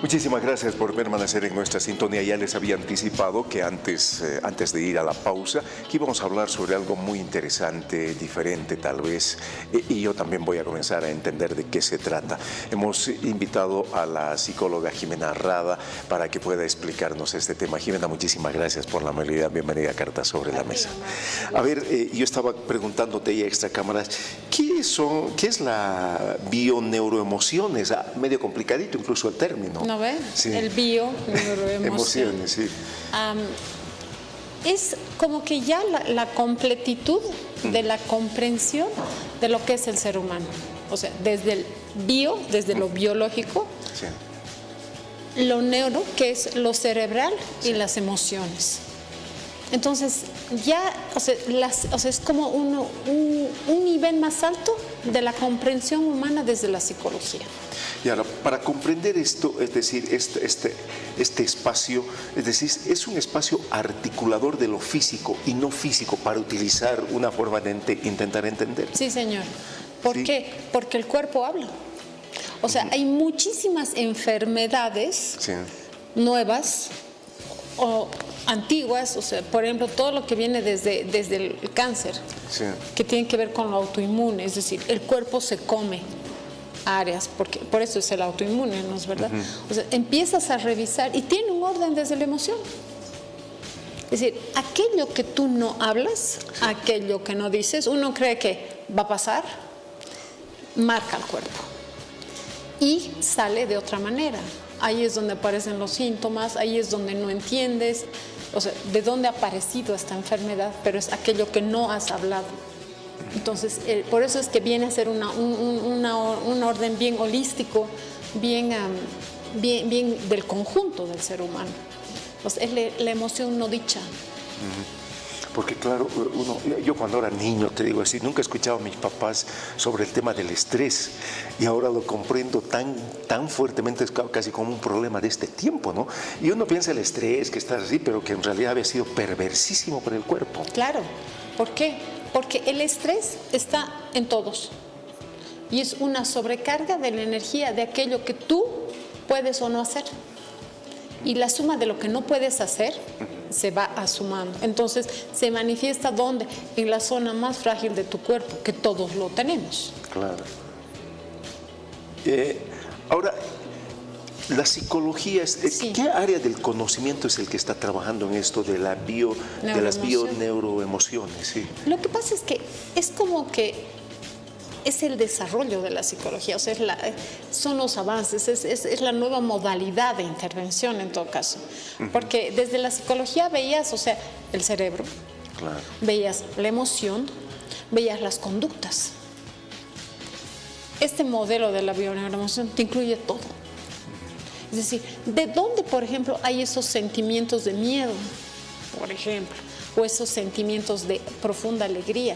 Muchísimas gracias por permanecer en nuestra sintonía. Ya les había anticipado que antes de ir a la pausa, que íbamos a hablar sobre algo muy interesante, diferente tal vez, y yo también voy a comenzar a entender de qué se trata. Hemos invitado a la psicóloga Jimena Rada para que pueda explicarnos este tema. Jimena, muchísimas gracias por la amabilidad. Bienvenida a Cartas sobre la Mesa. A ver, yo estaba preguntándote ya extra cámaras, ¿qué es la bioneuroemociones? Medio complicadito incluso el término. ¿No ve? Sí. El neuroemoción. Emociones, sí. Es como que ya la completitud de la comprensión de lo que es el ser humano. O sea, desde el desde lo biológico, Sí. lo neuro, que es lo cerebral, Sí. y las emociones. Entonces, ya, es como un nivel más alto de la comprensión humana desde la psicología. Y ahora, para comprender esto, es decir, este espacio, es decir, es un espacio articulador de lo físico y no físico, para utilizar una forma de intentar entender. Sí, señor. ¿Por Sí. qué? Porque el cuerpo habla. O sea, hay muchísimas enfermedades Sí. nuevas o antiguas, o sea, por ejemplo, todo lo que viene desde el cáncer, Sí. que tiene que ver con lo autoinmune, es decir, el cuerpo se come áreas, porque por eso es el autoinmune, ¿no es verdad? O sea, empiezas a revisar y tiene un orden desde la emoción. Es decir, aquello que tú no hablas, aquello que no dices, uno cree que va a pasar, marca el cuerpo y sale de otra manera. Ahí es donde aparecen los síntomas, ahí es donde no entiendes, o sea, de dónde ha aparecido esta enfermedad, pero es aquello que no has hablado. Entonces, por eso es que viene a ser un orden bien holístico, bien del conjunto del ser humano. O sea, es la emoción no dicha. Porque claro, yo cuando era niño, te digo así, nunca he escuchado a mis papás sobre el tema del estrés, y ahora lo comprendo tan fuertemente, es casi como un problema de este tiempo, ¿no? Y uno piensa el estrés, que está así, pero que en realidad había sido perversísimo para el cuerpo. Claro. ¿Por qué? Porque el estrés está en todos y es una sobrecarga de la energía de aquello que tú puedes o no hacer. Y la suma de lo que no puedes hacer se va sumando. Entonces, se manifiesta ¿dónde? En la zona más frágil de tu cuerpo, que todos lo tenemos. Claro. Ahora, la psicología, Sí. ¿qué área del conocimiento es el que está trabajando en esto de las bioneuroemociones? Sí. Lo que pasa es que es como que es el desarrollo de la psicología, o sea, son los avances, es la nueva modalidad de intervención en todo caso. Porque desde la psicología veías, o sea, el cerebro, Claro. veías la emoción, veías las conductas. Este modelo de la bioneuroemoción te incluye todo. Es decir, ¿de dónde, por ejemplo, hay esos sentimientos de miedo, por ejemplo, o esos sentimientos de profunda alegría?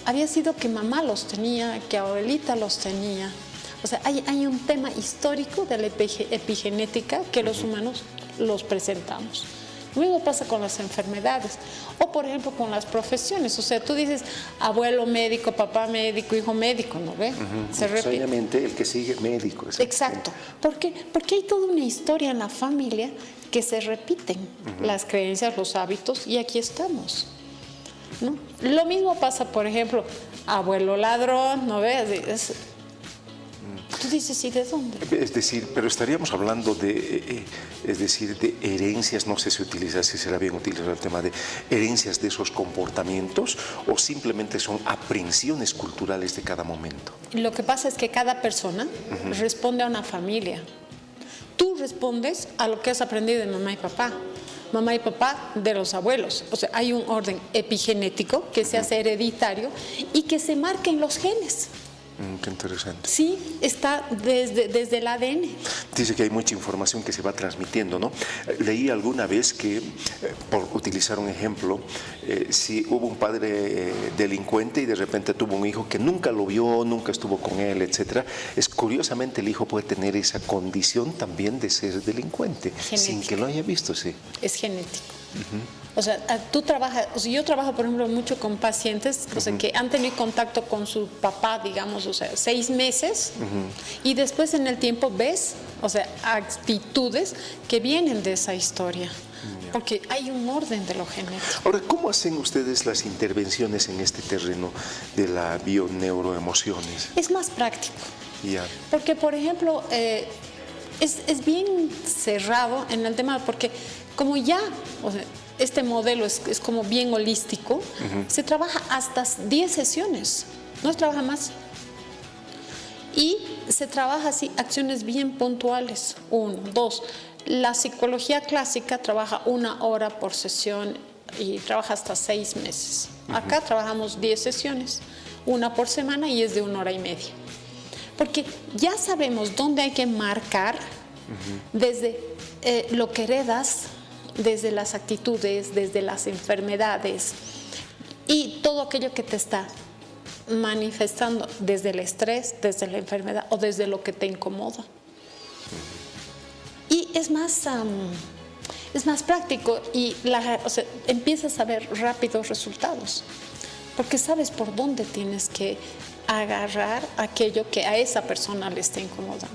Había sido que mamá los tenía, que abuelita los tenía. O sea, hay un tema histórico de la epigenética que los humanos los presentamos. Lo mismo pasa con las enfermedades o, por ejemplo, con las profesiones. O sea, tú dices abuelo médico, papá médico, hijo médico, ¿no ve? Se repite. Obviamente el que sigue médico. Exacto. ¿Por qué? Porque hay toda una historia en la familia que se repiten, las creencias, los hábitos, y aquí estamos, ¿no? Lo mismo pasa, por ejemplo, abuelo ladrón, ¿no ves? Tú dices, ¿y de dónde? Es decir, pero estaríamos hablando de herencias, no sé si será bien utilizar el tema de herencias de esos comportamientos, o simplemente son aprensiones culturales de cada momento. Lo que pasa es que cada persona responde a una familia. Tú respondes a lo que has aprendido de mamá y papá de los abuelos. O sea, hay un orden epigenético que se hace hereditario y que se marca en los genes. Qué interesante. Sí, está desde el ADN. Dice que hay mucha información que se va transmitiendo, ¿no? Leí alguna vez que, por utilizar un ejemplo, si hubo un padre delincuente y de repente tuvo un hijo que nunca lo vio, nunca estuvo con él, etcétera, curiosamente el hijo puede tener esa condición también de ser delincuente, sin que lo haya visto, sí. Es genético. O sea, tú trabajas, o sea, yo trabajo, por ejemplo, mucho con pacientes, o sea, que han tenido contacto con su papá, digamos, o sea, 6 meses, y después en el tiempo ves o sea, actitudes que vienen de esa historia, porque hay un orden de lo genético. Ahora, ¿cómo hacen ustedes las intervenciones en este terreno de la bioneuroemociones? Es más práctico, Ya. porque por ejemplo, es bien cerrado en el tema, porque como ya, o sea, este modelo es como bien holístico, se trabaja hasta 10 sesiones, no se trabaja más. Y se trabaja así, acciones bien puntuales. 1, 2. La psicología clásica trabaja 1 hora por sesión y trabaja hasta 6 meses. Acá trabajamos 10 sesiones, 1 por semana y es de 1 hora y media. Porque ya sabemos dónde hay que marcar desde lo que heredas, desde las actitudes, desde las enfermedades y todo aquello que te está manifestando desde el estrés, desde la enfermedad o desde lo que te incomoda. Y es más práctico y o sea, empiezas a ver rápidos resultados, porque sabes por dónde tienes que agarrar aquello que a esa persona le está incomodando.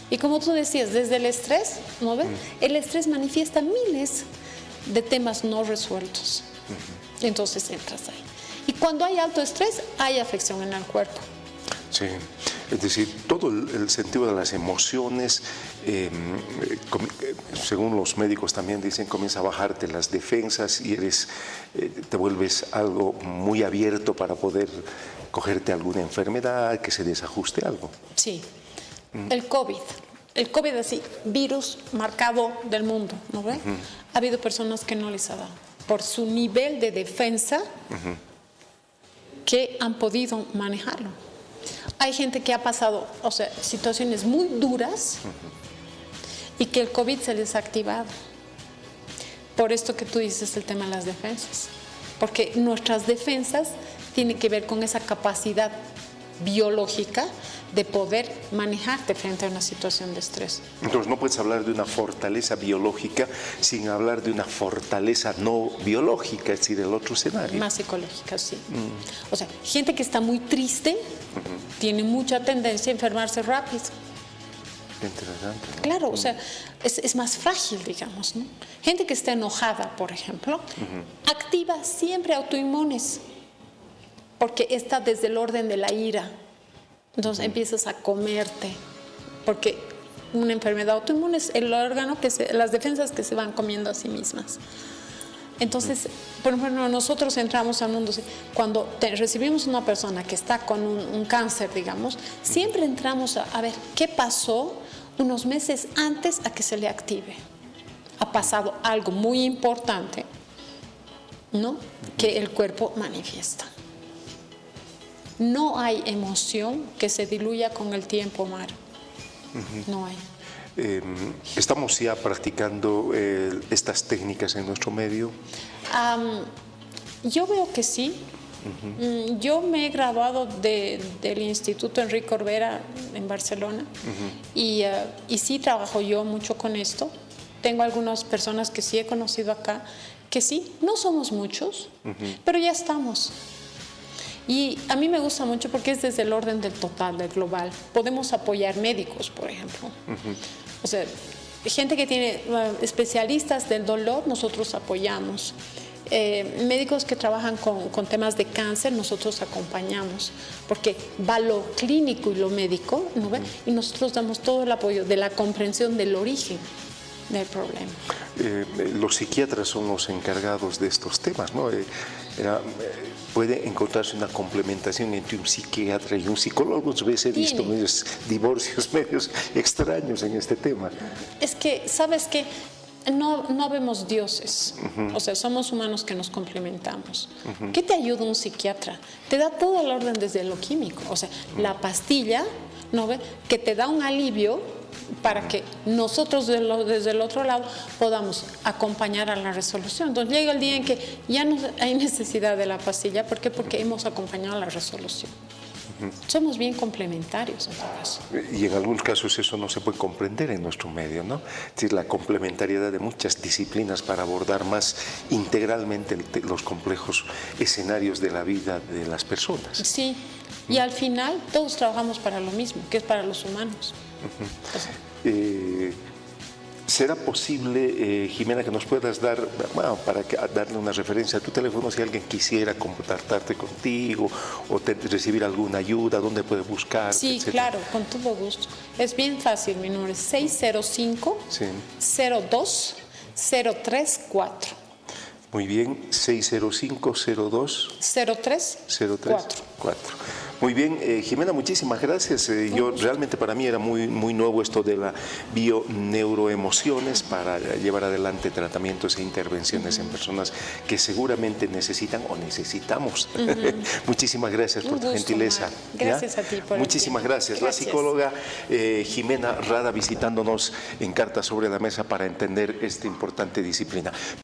Y como tú decías, desde el estrés, ¿no ves? El estrés manifiesta miles de temas no resueltos. Entonces entras ahí. Y cuando hay alto estrés, hay afección en el cuerpo. Sí, es decir, todo el sentido de las emociones, según los médicos también dicen, comienza a bajarte las defensas y te vuelves algo muy abierto para poder cogerte alguna enfermedad, que se desajuste algo. Sí, el COVID así, virus marcado del mundo, ¿no ve? Ha habido personas que no les ha dado, por su nivel de defensa, que han podido manejarlo. Hay gente que ha pasado, o sea, situaciones muy duras y que el COVID se les ha activado. Por esto que tú dices, el tema de las defensas. Porque nuestras defensas tienen que ver con esa capacidad biológica de poder manejarte frente a una situación de estrés. Entonces no puedes hablar de una fortaleza biológica sin hablar de una fortaleza no biológica, es decir, el otro escenario. Más psicológica, sí. O sea, gente que está muy triste tiene mucha tendencia a enfermarse rápido. Interesante, ¿no? Claro, o sea, es más frágil, digamos, ¿no? Gente que está enojada, por ejemplo, activa siempre autoinmunes, porque está desde el orden de la ira. Entonces empiezas a comerte, porque una enfermedad autoinmune es el órgano las defensas que se van comiendo a sí mismas. Entonces, por ejemplo, nosotros entramos al mundo, cuando recibimos una persona que está con un cáncer, digamos, siempre entramos a ver qué pasó unos meses antes a que se le active. Ha pasado algo muy importante, ¿no? Que el cuerpo manifiesta. No hay emoción que se diluya con el tiempo, Omar. No hay. ¿Estamos ya practicando estas técnicas en nuestro medio? Yo veo que sí. Yo me he graduado del Instituto Enrique Orbera en Barcelona y sí trabajo yo mucho con esto. Tengo algunas personas que sí he conocido acá, que sí, no somos muchos, pero ya estamos. Y a mí me gusta mucho porque es desde el orden del total, del global. Podemos apoyar médicos, por ejemplo. O sea, gente que tiene especialistas del dolor, nosotros apoyamos. Médicos que trabajan con temas de cáncer, nosotros acompañamos, porque va lo clínico y lo médico, ¿no ve? Y nosotros damos todo el apoyo de la comprensión del origen del problema. Los psiquiatras son los encargados de estos temas, ¿no? Puede encontrarse una complementación entre un psiquiatra y un psicólogo. Algunas veces he visto medios divorcios medios extraños en este tema. Es que, ¿sabes qué? No vemos dioses, o sea, somos humanos que nos complementamos. ¿Qué te ayuda un psiquiatra? Te da todo el orden desde lo químico, o sea, la pastilla, ¿no ve? Que te da un alivio para que nosotros desde el otro lado podamos acompañar a la resolución. Entonces llega el día en que ya no hay necesidad de la pastilla. ¿Por qué? Porque hemos acompañado a la resolución. Somos bien complementarios en todo caso. Y en algunos casos eso no se puede comprender en nuestro medio, ¿no? Es decir, la complementariedad de muchas disciplinas para abordar más integralmente los complejos escenarios de la vida de las personas. Sí, y al final todos trabajamos para lo mismo, que es para los humanos. O sea, ¿Será posible, Jimena, que nos puedas dar, bueno, darle una referencia a tu teléfono si alguien quisiera contactarte contigo o recibir alguna ayuda, dónde puede buscar? Sí, etcétera? claro, con todo gusto. Es bien fácil, mi número es 605 Sí. 02 034. Muy bien, 605-02. 034. Muy bien, Jimena, muchísimas gracias. Yo realmente para mí era muy nuevo esto de la bioneuroemociones para llevar adelante tratamientos e intervenciones en personas que seguramente necesitan o necesitamos. Muchísimas gracias por tu gentileza. Mar. Gracias a ti por el Muchísimas tiempo. gracias. La psicóloga Jimena Rada visitándonos en Cartas sobre la Mesa para entender esta importante disciplina.